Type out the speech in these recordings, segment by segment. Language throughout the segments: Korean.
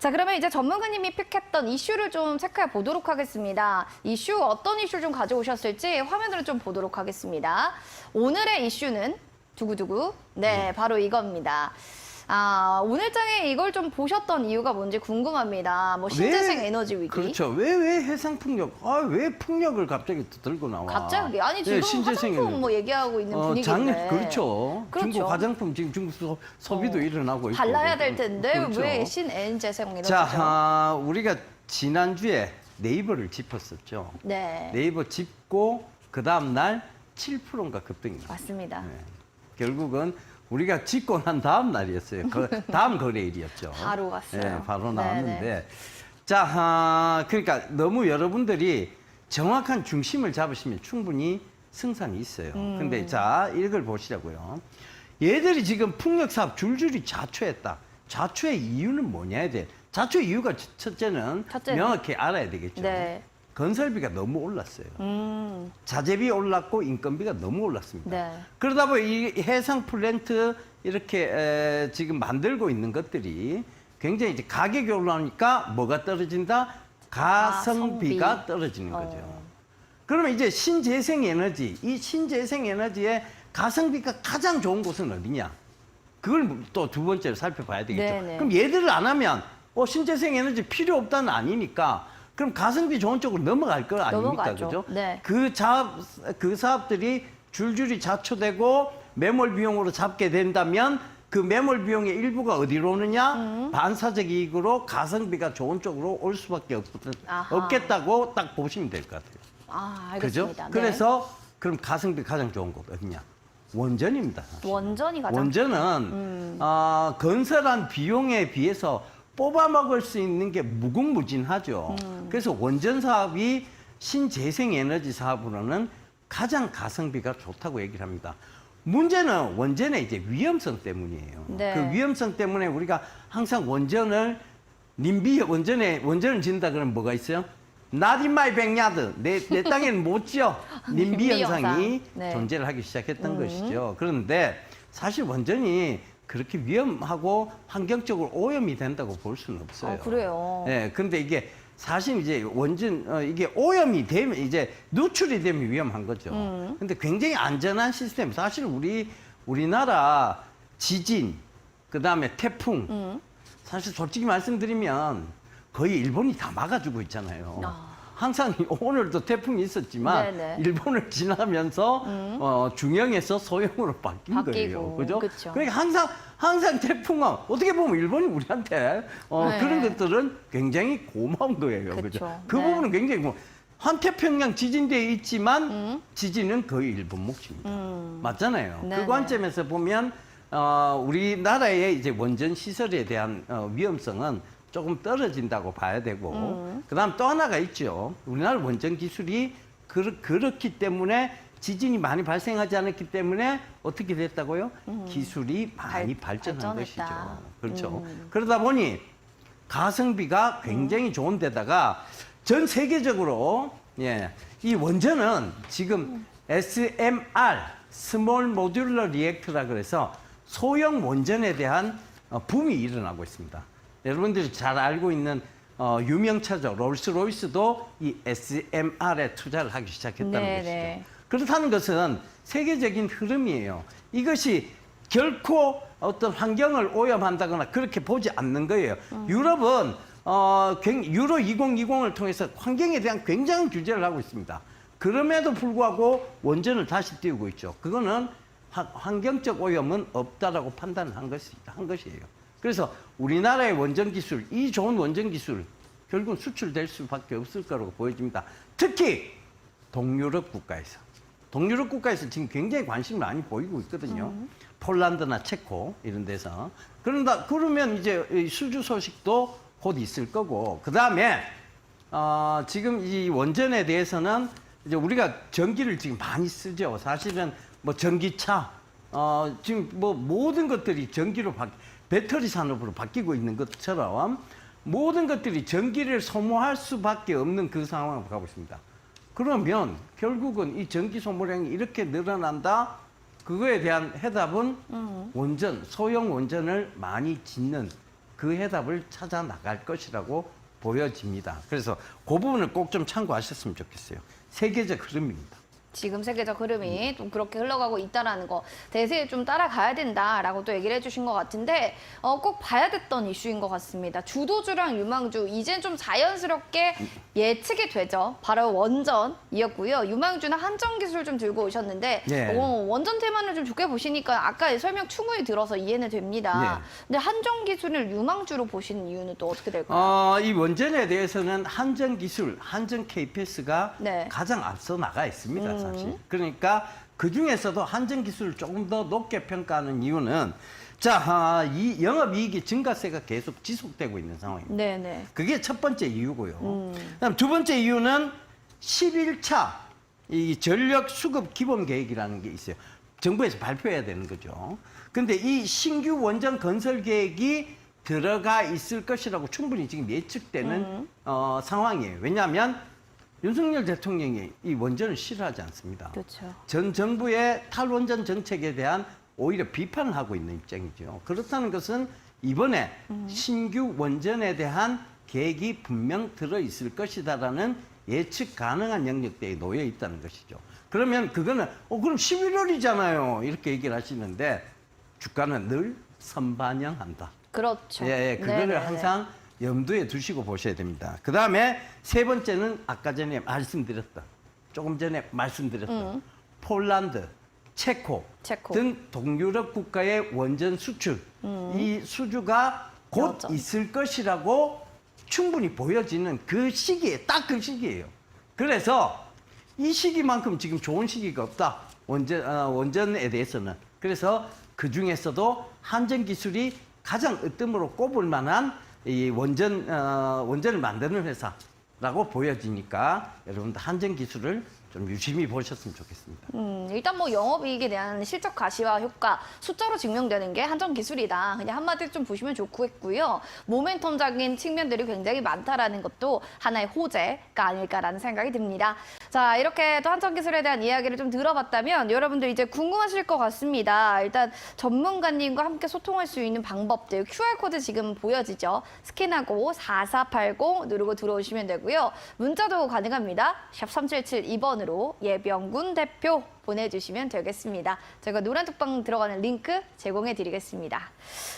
자, 그러면 이제 전문가님이 픽했던 이슈를 좀 체크해 보도록 하겠습니다. 이슈 어떤 이슈를 좀 가져오셨을지 화면으로 좀 보도록 하겠습니다. 오늘의 이슈는 두구두구. 네, 바로 이겁니다. 오늘장에 이걸 좀 보셨던 이유가 뭔지 궁금합니다. 뭐 신재생 에너지 위기. 그렇죠. 왜 해상 풍력? 왜 풍력을 갑자기 또 들고 나와? 갑자기? 아니 지금 화장품 뭐 얘기하고 있는 분위기인데. 그렇죠. 그렇죠. 중국 화장품 지금 중국 소비도 일어나고 있고. 달라야 될 텐데 그렇죠. 왜 신재생 에너지죠? 자, 우리가 지난주에 네이버를 짚었었죠. 네. 네이버 짚고 그 다음 날 7%인가 급등이 났어요. 맞습니다. 네. 결국은 우리가 짓고 난 다음 날이었어요. 그 다음 거래일이었죠. 바로 갔어요. 네, 바로 나왔는데. 네네. 자, 그러니까 너무 여러분들이 정확한 중심을 잡으시면 충분히 승산이 있어요. 근데 자, 이걸 보시라고요. 얘들이 지금 풍력 사업 줄줄이 자초했다. 자초의 이유는 뭐냐에 대해. 자초의 이유가 첫째는 명확히 알아야 되겠죠. 네. 건설비가 너무 올랐어요. 자재비 올랐고 인건비가 너무 올랐습니다. 네. 그러다 보니 이 해상 플랜트 이렇게 지금 만들고 있는 것들이 굉장히 이제 가격이 올라오니까 뭐가 떨어진다? 가성비가 떨어지는 거죠. 그러면 이제 신재생 에너지, 이 신재생 에너지의 가성비가 가장 좋은 곳은 어디냐? 그걸 또 두 번째로 살펴봐야 되겠죠. 네네. 그럼 얘들을 안 하면 신재생 에너지 필요 없다는 아니니까 그럼 가성비 좋은 쪽으로 넘어갈 거 아닙니까? 넘어가죠. 그죠? 네. 그 사업들이 줄줄이 자초되고 매몰 비용으로 잡게 된다면 그 매몰 비용의 일부가 어디로 오느냐? 반사적 이익으로 가성비가 좋은 쪽으로 올 수밖에 없겠다고 딱 보시면 될 것 같아요. 알겠습니다. 그죠? 네. 그래서 그럼 가성비 가장 좋은 곳 어디냐? 원전입니다. 사실. 원전이 가장 원전은 건설한 비용에 비해서 뽑아 먹을 수 있는 게 무궁무진하죠. 그래서 원전 사업이 신재생 에너지 사업으로는 가장 가성비가 좋다고 얘기를 합니다. 문제는 원전의 이제 위험성 때문이에요. 네. 그 위험성 때문에 우리가 항상 원전을 원전을 짓는다 그러면 뭐가 있어요? Not in my backyard. 내 땅에는 못 지어. 님비 현상이 네. 존재를 하기 시작했던 것이죠. 그런데 사실 원전이 그렇게 위험하고 환경적으로 오염이 된다고 볼 수는 없어요. 그래요? 네, 근데 이게 사실 이제 원전, 이게 오염이 되면 이제 누출이 되면 위험한 거죠. 근데 굉장히 안전한 시스템. 사실 우리나라 지진, 그 다음에 태풍, 사실 솔직히 말씀드리면 거의 일본이 다 막아주고 있잖아요. 항상 오늘도 태풍이 있었지만 네네. 일본을 지나면서 중형에서 소형으로 바뀐 거예요. 그죠? 그쵸. 그러니까 항상 태풍은 어떻게 보면 일본이 우리한테 네. 그런 것들은 굉장히 고마운 거예요. 그죠? 그 네. 부분은 굉장히 환태평양 지진대에 있지만 지진은 거의 일본 몫입니다. 맞잖아요. 네네. 그 관점에서 보면 우리나라의 이제 원전 시설에 대한 위험성은 조금 떨어진다고 봐야 되고 그다음 또 하나가 있죠. 우리나라 원전 기술이 그렇기 때문에 지진이 많이 발생하지 않았기 때문에 어떻게 됐다고요? 기술이 많이 발전한 발전했다. 것이죠. 그렇죠. 그러다 보니 가성비가 굉장히 좋은 데다가 전 세계적으로 이 원전은 지금 SMR, 스몰 모듈러 리액터라 그래서 소형 원전에 대한 붐이 일어나고 있습니다. 여러분들이 잘 알고 있는 유명차죠. 롤스로이스도 이 SMR에 투자를 하기 시작했다는 것이죠. 그렇다는 것은 세계적인 흐름이에요. 이것이 결코 어떤 환경을 오염한다거나 그렇게 보지 않는 거예요. 유럽은 유로 2020을 통해서 환경에 대한 굉장한 규제를 하고 있습니다. 그럼에도 불구하고 원전을 다시 띄우고 있죠. 그거는 환경적 오염은 없다라고 판단한 것이에요. 그래서 우리나라의 원전 기술, 이 좋은 원전 기술 결국은 수출될 수밖에 없을 거라고 보여집니다. 특히 동유럽 국가에서. 동유럽 국가에서 지금 굉장히 관심을 많이 보이고 있거든요. 폴란드나 체코 이런 데서. 그러면 이제 수주 소식도 곧 있을 거고. 그다음에 지금 이 원전에 대해서는 이제 우리가 전기를 지금 많이 쓰죠. 사실은 뭐 전기차 지금 뭐 모든 것들이 전기로 배터리 산업으로 바뀌고 있는 것처럼 모든 것들이 전기를 소모할 수밖에 없는 그 상황으로 가고 있습니다. 그러면 결국은 이 전기 소모량이 이렇게 늘어난다? 그거에 대한 해답은 원전, 소형 원전을 많이 짓는 그 해답을 찾아 나갈 것이라고 보여집니다. 그래서 그 부분을 꼭 좀 참고하셨으면 좋겠어요. 세계적 흐름입니다. 지금 세계적 흐름이 좀 그렇게 흘러가고 있다라는 거 대세에 좀 따라가야 된다라고 또 얘기를 해주신 것 같은데 꼭 봐야 됐던 이슈인 것 같습니다. 주도주랑 유망주 이젠 좀 자연스럽게 예측이 되죠. 바로 원전이었고요. 유망주는 한전 기술 좀 들고 오셨는데 네. 원전 테마를 좀 좋게 보시니까 아까 설명 충분히 들어서 이해는 됩니다. 네. 근데 한전 기술을 유망주로 보시는 이유는 또 어떻게 될까요? 이 원전에 대해서는 한전 기술, 한전 KPS가 네. 가장 앞서 나가 있습니다, 사실. 그러니까 그 중에서도 한전 기술을 조금 더 높게 평가하는 이유는 이 영업이익이 증가세가 계속 지속되고 있는 상황입니다. 네네. 그게 첫 번째 이유고요. 그다음 두 번째 이유는 11차 이 전력 수급 기본 계획이라는 게 있어요. 정부에서 발표해야 되는 거죠. 근데 이 신규 원전 건설 계획이 들어가 있을 것이라고 충분히 지금 예측되는 상황이에요. 왜냐하면 윤석열 대통령이 이 원전을 싫어하지 않습니다. 그렇죠. 전 정부의 탈원전 정책에 대한 오히려 비판을 하고 있는 입장이죠. 그렇다는 것은 이번에 신규 원전에 대한 계획이 분명 들어있을 것이다라는 예측 가능한 영역대에 놓여 있다는 것이죠. 그러면 그거는 그럼 11월이잖아요. 이렇게 얘기를 하시는데 주가는 늘 선반영한다. 그렇죠. 예, 그거를 네네네. 항상 염두에 두시고 보셔야 됩니다. 그 다음에 세 번째는 아까 전에 조금 전에 말씀드렸던 폴란드, 체코 체코. 등 동유럽 국가의 원전 수출 이 수주가 곧 여전. 있을 것이라고 충분히 보여지는 그 시기에 딱 그 시기예요. 그래서 이 시기만큼 지금 좋은 시기가 없다. 원전에 대해서는. 그래서 그 중에서도 한전 기술이 가장 으뜸으로 꼽을 만한 이 원전을 만드는 회사라고 보여지니까 여러분들 한전 기술을 좀 유심히 보셨으면 좋겠습니다. 일단 뭐 영업이익에 대한 실적 가시화 효과 숫자로 증명되는 게 한전 기술이다. 그냥 한마디 좀 보시면 좋겠고요. 모멘텀적인 측면들이 굉장히 많다라는 것도 하나의 호재가 아닐까라는 생각이 듭니다. 자, 이렇게 또 한전 기술에 대한 이야기를 좀 들어봤다면 여러분들 이제 궁금하실 것 같습니다. 일단 전문가님과 함께 소통할 수 있는 방법들 QR코드 지금 보여지죠. 스캔하고 4480 누르고 들어오시면 되고요. 문자도 가능합니다. 샵 3772번으로 예병군 대표 보내주시면 되겠습니다. 저희가 노란 톡방 들어가는 링크 제공해 드리겠습니다.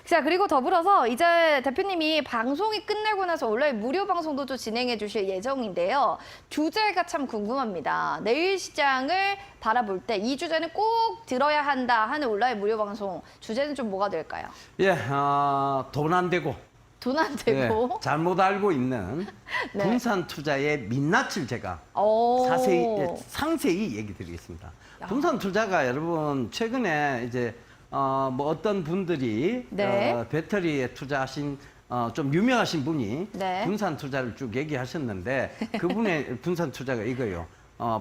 자, 그리고 더불어서 이제 대표님이 방송이 끝나고 나서 온라인 무료 방송도 또 진행해 주실 예정인데요. 주제가 참 궁금합니다. 내일 시장을 바라볼 때 이 주제는 꼭 들어야 한다 하는 온라인 무료 방송 주제는 좀 뭐가 될까요? 예, 돈 안 되고 돈 안 되고. 잘못 알고 있는 네. 분산 투자의 민낯을 제가 오. 상세히 얘기 드리겠습니다. 야. 분산 투자가 여러분 최근에 이제 뭐 어떤 분들이 네. 배터리에 투자하신 좀 유명하신 분이 네. 분산 투자를 쭉 얘기하셨는데 그분의 분산 투자가 이거예요.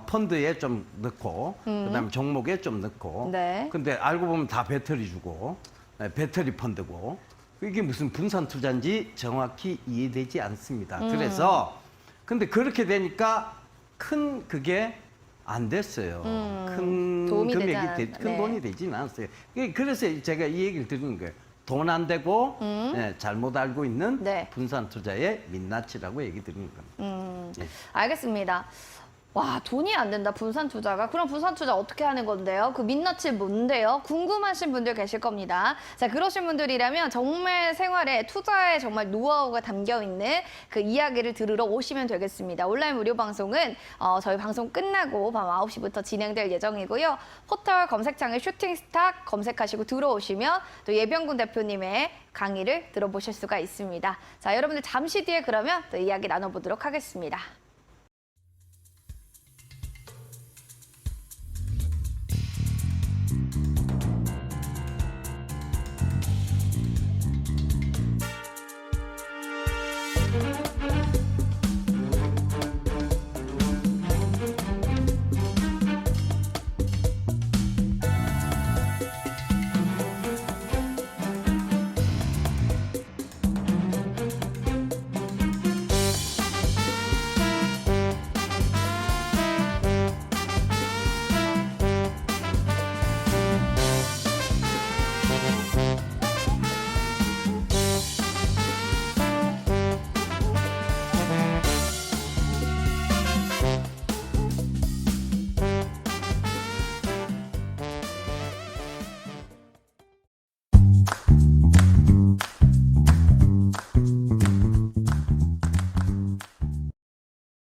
펀드에 좀 넣고 그다음에 종목에 좀 넣고 네. 근데 알고 보면 다 배터리 주고 배터리 펀드고 이게 무슨 분산 투자인지 정확히 이해되지 않습니다. 그래서 근데 그렇게 되니까 큰 그게 안 됐어요. 큰 도움이 되지 금액이 않았다. 큰 네. 돈이 되지는 않았어요. 그래서 제가 이 얘기를 드리는 거예요. 돈 안 되고 잘못 알고 있는 네. 분산 투자의 민낯이라고 얘기 드리는 겁니다. 예. 알겠습니다. 와, 돈이 안 된다, 분산 투자가. 그럼 분산 투자 어떻게 하는 건데요? 그 민낯이 뭔데요? 궁금하신 분들 계실 겁니다. 자, 그러신 분들이라면 정말 생활에 투자에 정말 노하우가 담겨 있는 그 이야기를 들으러 오시면 되겠습니다. 온라인 무료 방송은 저희 방송 끝나고 밤 9시부터 진행될 예정이고요. 포털 검색창에 슈팅스타 검색하시고 들어오시면 또 예병군 대표님의 강의를 들어보실 수가 있습니다. 자, 여러분들 잠시 뒤에 그러면 또 이야기 나눠보도록 하겠습니다.